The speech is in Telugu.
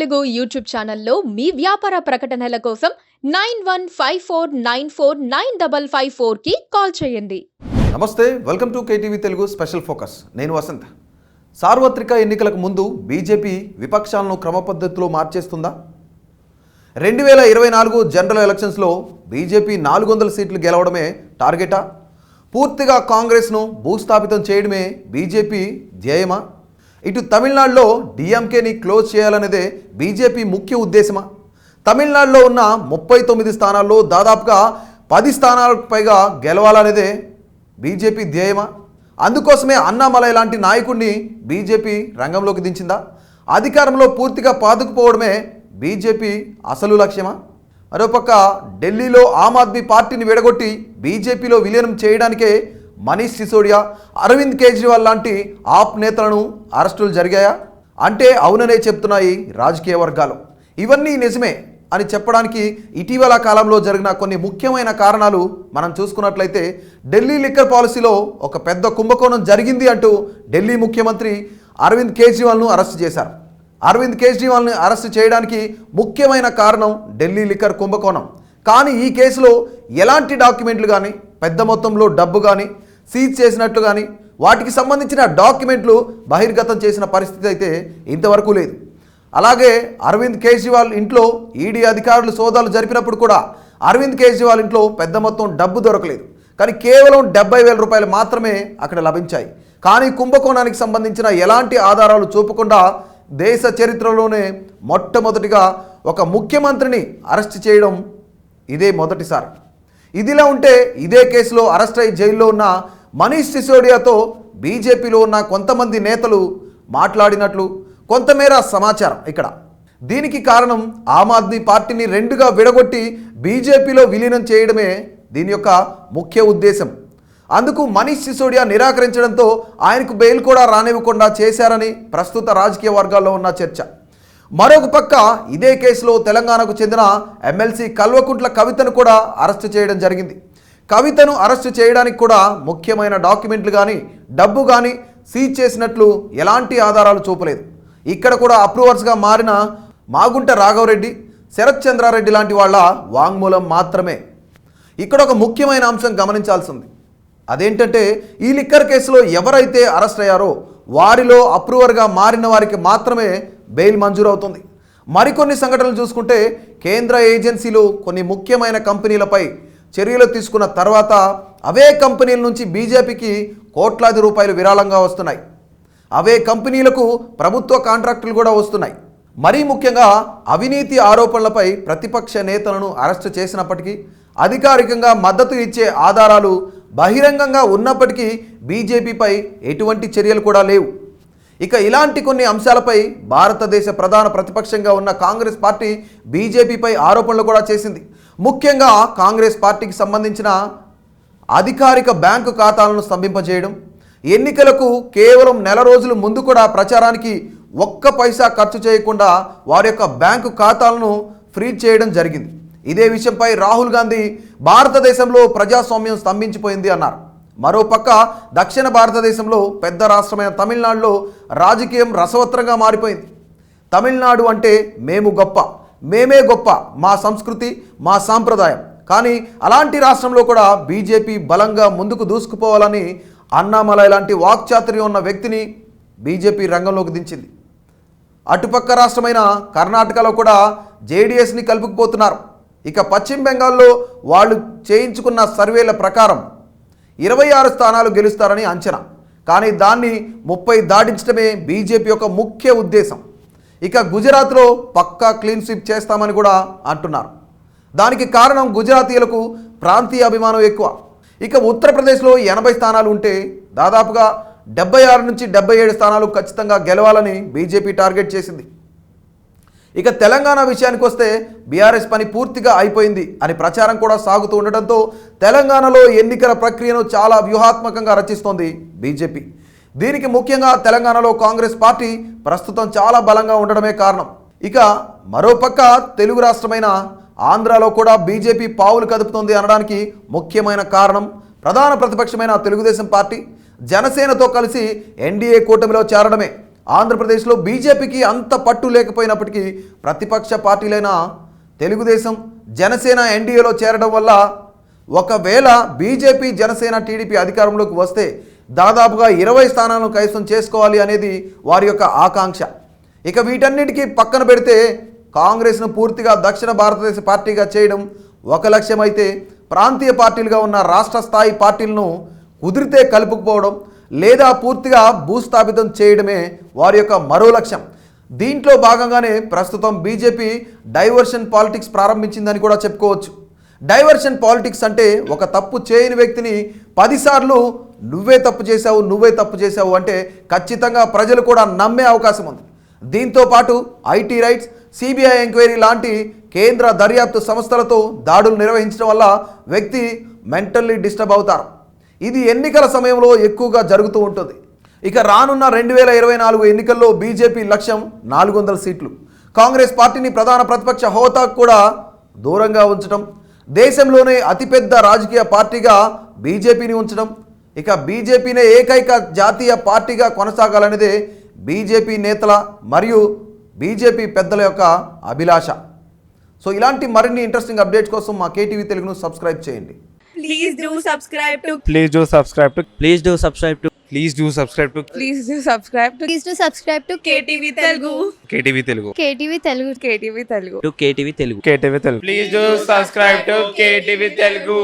తెలుగు యూట్యూబ్ ఛానల్లో మీ వ్యాపార ప్రకటనల కోసం 9154949554 కి కాల్ చేయండి. నమస్తే, welcome to KTV Telugu special focus. నేను వసంత్. సార్వత్రిక ఎన్నికలకు ముందు బీజేపీ విపక్షాలను క్రమపద్ధతిలో మార్చేస్తుందా? 2024 జనరల్ ఎలక్షన్స్లో బీజేపీ 400 సీట్లు గెలవడమే టార్గెటా? పూర్తిగా కాంగ్రెస్ను భూస్థాపితం చేయడమే బీజేపీ ధ్యేయమా? ఇటు తమిళనాడులో డిఎంకేని క్లోజ్ చేయాలనేదే బీజేపీ ముఖ్య ఉద్దేశమా? తమిళనాడులో ఉన్న 39 స్థానాల్లో దాదాపుగా 10 స్థానాలకు పైగా గెలవాలనేదే బీజేపీ ధ్యేయమా? అందుకోసమే అన్నామలై లాంటి నాయకుడిని బీజేపీ రంగంలోకి దించిందా? అధికారంలో పూర్తిగా పాతుకుపోవడమే బీజేపీ అసలు లక్ష్యమా? మరోపక్క ఢిల్లీలో ఆమ్ ఆద్మీ పార్టీని విడగొట్టి బీజేపీలో విలీనం చేయడానికే మనీష్ సిసోడియా, అరవింద్ కేజ్రీవాల్ లాంటి ఆప్ నేతలను అరెస్టులు జరిగాయా అంటే అవుననే చెప్తున్నాయి రాజకీయ వర్గాలు. ఇవన్నీ నిజమే అని చెప్పడానికి ఇటీవల కాలంలో జరిగిన కొన్ని ముఖ్యమైన కారణాలు మనం చూసుకున్నట్లయితే, ఢిల్లీ లిక్కర్ పాలసీలో ఒక పెద్ద కుంభకోణం జరిగింది అంటూ ఢిల్లీ ముఖ్యమంత్రి అరవింద్ కేజ్రీవాల్ను అరెస్టు చేశారు. అరవింద్ కేజ్రీవాల్ని అరెస్టు చేయడానికి ముఖ్యమైన కారణం ఢిల్లీ లిక్కర్ కుంభకోణం. కానీ ఈ కేసులో ఎలాంటి డాక్యుమెంట్లు కానీ, పెద్ద మొత్తంలో డబ్బు కానీ సీజ్ చేసినట్లు కానీ, వాటికి సంబంధించిన డాక్యుమెంట్లు బహిర్గతం చేసిన పరిస్థితి అయితే ఇంతవరకు లేదు. అలాగే అరవింద్ కేజ్రీవాల్ ఇంట్లో ఈడీ అధికారులు సోదాలు జరిపినప్పుడు కూడా అరవింద్ కేజ్రీవాల్ ఇంట్లో పెద్ద మొత్తం డబ్బు దొరకలేదు. కానీ కేవలం 70,000 రూపాయలు మాత్రమే అక్కడ లభించాయి. కానీ కుంభకోణానికి సంబంధించిన ఎలాంటి ఆధారాలు చూపకుండా దేశ చరిత్రలోనే మొట్టమొదటిగా ఒక ముఖ్యమంత్రిని అరెస్ట్ చేయడం ఇదే మొదటిసారి. ఇదిలా ఉంటే ఇదే కేసులో అరెస్ట్ అయి జైల్లో ఉన్న మనీష్ సిసోడియాతో బీజేపీలో ఉన్న కొంతమంది నేతలు మాట్లాడినట్లు కొంతమేర సమాచారం ఇక్కడ. దీనికి కారణం ఆమ్ ఆద్మీ పార్టీని రెండుగా విడగొట్టి బీజేపీలో విలీనం చేయడమే దీని యొక్క ముఖ్య ఉద్దేశం. అందుకు మనీష్ సిసోడియా నిరాకరించడంతో ఆయనకు బెయిల్ కూడా రానివ్వకుండా చేశారని ప్రస్తుత రాజకీయ వర్గాల్లో ఉన్న చర్చ. మరొక పక్క ఇదే కేసులో తెలంగాణకు చెందిన ఎమ్మెల్సీ కల్వకుంట్ల కవితను కూడా అరెస్టు చేయడం జరిగింది. కవితను అరెస్టు చేయడానికి కూడా ముఖ్యమైన డాక్యుమెంట్లు కానీ, డబ్బు కానీ సీజ్ చేసినట్లు ఎలాంటి ఆధారాలు చూపలేదు. ఇక్కడ కూడా అప్రూవర్స్గా మారిన మాగుంట రాఘవరెడ్డి, శరత్ చంద్రారెడ్డి లాంటి వాళ్ళ వాంగ్మూలం మాత్రమే. ఇక్కడ ఒక ముఖ్యమైన అంశం గమనించాల్సింది. అదేంటంటే, ఈ లిక్కర్ కేసులో ఎవరైతే అరెస్ట్ అయ్యారో వారిలో అప్రూవర్గా మారిన వారికి మాత్రమే బెయిల్ మంజూరవుతుంది. మరికొన్ని సంఘటనలు చూసుకుంటే, కేంద్ర ఏజెన్సీలు కొన్ని ముఖ్యమైన కంపెనీలపై చర్యలు తీసుకున్న తర్వాత అవే కంపెనీల నుంచి బీజేపీకి కోట్లాది రూపాయలు విరాళంగా వస్తున్నాయి. అవే కంపెనీలకు ప్రభుత్వ కాంట్రాక్టులు కూడా వస్తున్నాయి. మరీ ముఖ్యంగా అవినీతి ఆరోపణలపై ప్రతిపక్ష నేతలను అరెస్టు చేసినప్పటికీ, అధికారికంగా మద్దతు ఇచ్చే ఆధారాలు బహిరంగంగా ఉన్నప్పటికీ బీజేపీపై ఎటువంటి చర్యలు కూడా లేవు. ఇక ఇలాంటి కొన్ని అంశాలపై భారతదేశ ప్రధాన ప్రతిపక్షంగా ఉన్న కాంగ్రెస్ పార్టీ బీజేపీపై ఆరోపణలు కూడా చేసింది. ముఖ్యంగా కాంగ్రెస్ పార్టీకి సంబంధించిన అధికారిక బ్యాంకు ఖాతాలను స్తంభింపజేయడం, ఎన్నికలకు కేవలం నెల రోజుల ముందు కూడా ప్రచారానికి ఒక్క పైసా ఖర్చు చేయకుండా వారి యొక్క బ్యాంకు ఖాతాలను ఫ్రీజ్ చేయడం జరిగింది. ఇదే విషయంపై రాహుల్ గాంధీ భారతదేశంలో ప్రజాస్వామ్యం స్తంభించిపోయింది అన్నారు. మరోపక్క దక్షిణ భారతదేశంలో పెద్ద రాష్ట్రమైన తమిళనాడులో రాజకీయం రసవత్రంగా మారిపోయింది. తమిళనాడు అంటే మేము గొప్ప, మేమే గొప్ప, మా సంస్కృతి, మా సాంప్రదాయం. కానీ అలాంటి రాష్ట్రంలో కూడా బీజేపీ బలంగా ముందుకు దూసుకుపోవాలని అన్నామలై లాంటి వాక్చాతుర్యం ఉన్న వ్యక్తిని బీజేపీ రంగంలోకి దించింది. అటుపక్క రాష్ట్రమైన కర్ణాటకలో కూడా జేడీఎస్ని కలుపుకుపోతున్నారు. ఇక పశ్చిమ బెంగాల్లో వాళ్ళు చేయించుకున్న సర్వేల ప్రకారం 26 స్థానాలు గెలుస్తారని అంచనా. కానీ దాన్ని 30 దాటించడమే బీజేపీ యొక్క ముఖ్య ఉద్దేశం. ఇక గుజరాత్లో పక్కా క్లీన్ స్వీప్ చేస్తామని కూడా అంటున్నారు. దానికి కారణం గుజరాతీయులకు ప్రాంతీయ అభిమానం ఎక్కువ. ఇక ఉత్తరప్రదేశ్లో 80 స్థానాలు ఉంటే దాదాపుగా 76 నుంచి 77 స్థానాలు ఖచ్చితంగా గెలవాలని బీజేపీ టార్గెట్ చేసింది. ఇక తెలంగాణ విషయానికి వస్తే బీఆర్ఎస్ పని పూర్తిగా అయిపోయింది అని ప్రచారం కూడా సాగుతూ ఉండడంతో తెలంగాణలో ఎన్నికల ప్రక్రియను చాలా వ్యూహాత్మకంగా రచిస్తోంది బీజేపీ. దీనికి ముఖ్యంగా తెలంగాణలో కాంగ్రెస్ పార్టీ ప్రస్తుతం చాలా బలంగా ఉండడమే కారణం. ఇక మరోపక్క తెలుగు రాష్ట్రమైన ఆంధ్రాలో కూడా బీజేపీ పావులు కదుపుతోంది అనడానికి ముఖ్యమైన కారణం ప్రధాన ప్రతిపక్షమైన తెలుగుదేశం పార్టీ జనసేనతో కలిసి ఎన్డీఏ కూటమిలో చేరడమే. ఆంధ్రప్రదేశ్లో బీజేపీకి అంత పట్టు లేకపోయినప్పటికీ ప్రతిపక్ష పార్టీలైన తెలుగుదేశం జనసేన ఎన్డీఏలో చేరడం వల్ల ఒకవేళ బీజేపీ జనసేన టీడీపీ అధికారంలోకి వస్తే దాదాపుగా 20 స్థానాలను కైవసం చేసుకోవాలి అనేది వారి యొక్క ఆకాంక్ష. ఇక వీటన్నిటికీ పక్కన పెడితే కాంగ్రెస్ను పూర్తిగా దక్షిణ భారతదేశ పార్టీగా చేయడం ఒక లక్ష్యం అయితే, ప్రాంతీయ పార్టీలుగా ఉన్న రాష్ట్ర స్థాయి పార్టీలను కుదిరితే కలుపుకుపోవడం లేదా పూర్తిగా భూస్థాపితం చేయడమే వారి యొక్క మరో లక్ష్యం. దీంట్లో భాగంగానే ప్రస్తుతం బీజేపీ డైవర్షన్ పాలిటిక్స్ ప్రారంభించిందని కూడా చెప్పుకోవచ్చు. డైవర్షన్ పాలిటిక్స్ అంటే ఒక తప్పు చేయని వ్యక్తిని 10 సార్లు నువ్వే తప్పు చేశావు అంటే ఖచ్చితంగా ప్రజలు కూడా నమ్మే అవకాశం ఉంది. దీంతో పాటు ఐటీ రైట్స్, సిబిఐ ఎంక్వైరీ లాంటి కేంద్ర దర్యాప్తు సంస్థలతో దాడులు నిర్వహించడం వల్ల వ్యక్తి మెంటల్లీ డిస్టర్బ్ అవుతారు. ఇది ఎన్నికల సమయంలో ఎక్కువగా జరుగుతూ ఉంటుంది. ఇక రానున్న 2024 ఎన్నికల్లో బీజేపీ లక్ష్యం 400 సీట్లు. కాంగ్రెస్ పార్టీని ప్రధాన ప్రతిపక్ష హోదాకు కూడా దూరంగా ఉంచడం, దేశంలోనే అతిపెద్ద రాజకీయ పార్టీగా బీజేపీని ఉంచడం, ఇక బీజేపీనే ఏకైక జాతీయ పార్టీగా కొనసాగాలనేదే బీజేపీ నేతల మరియు బీజేపీ పెద్దల యొక్క అభిలాష. సో ఇలాంటి మరిన్ని ఇంట్రెస్టింగ్ అప్డేట్స్ కోసం మా కేటీవీ తెలుగును సబ్స్క్రైబ్ చేయండి. Please do subscribe to. Please do subscribe to. Please do subscribe to Please do subscribe to Please do subscribe to. Please do subscribe to KTV Telugu. KTV Telugu. KTV Telugu. KTV Telugu. KTV Telugu. KTV Telugu. Please do subscribe to KTV Telugu.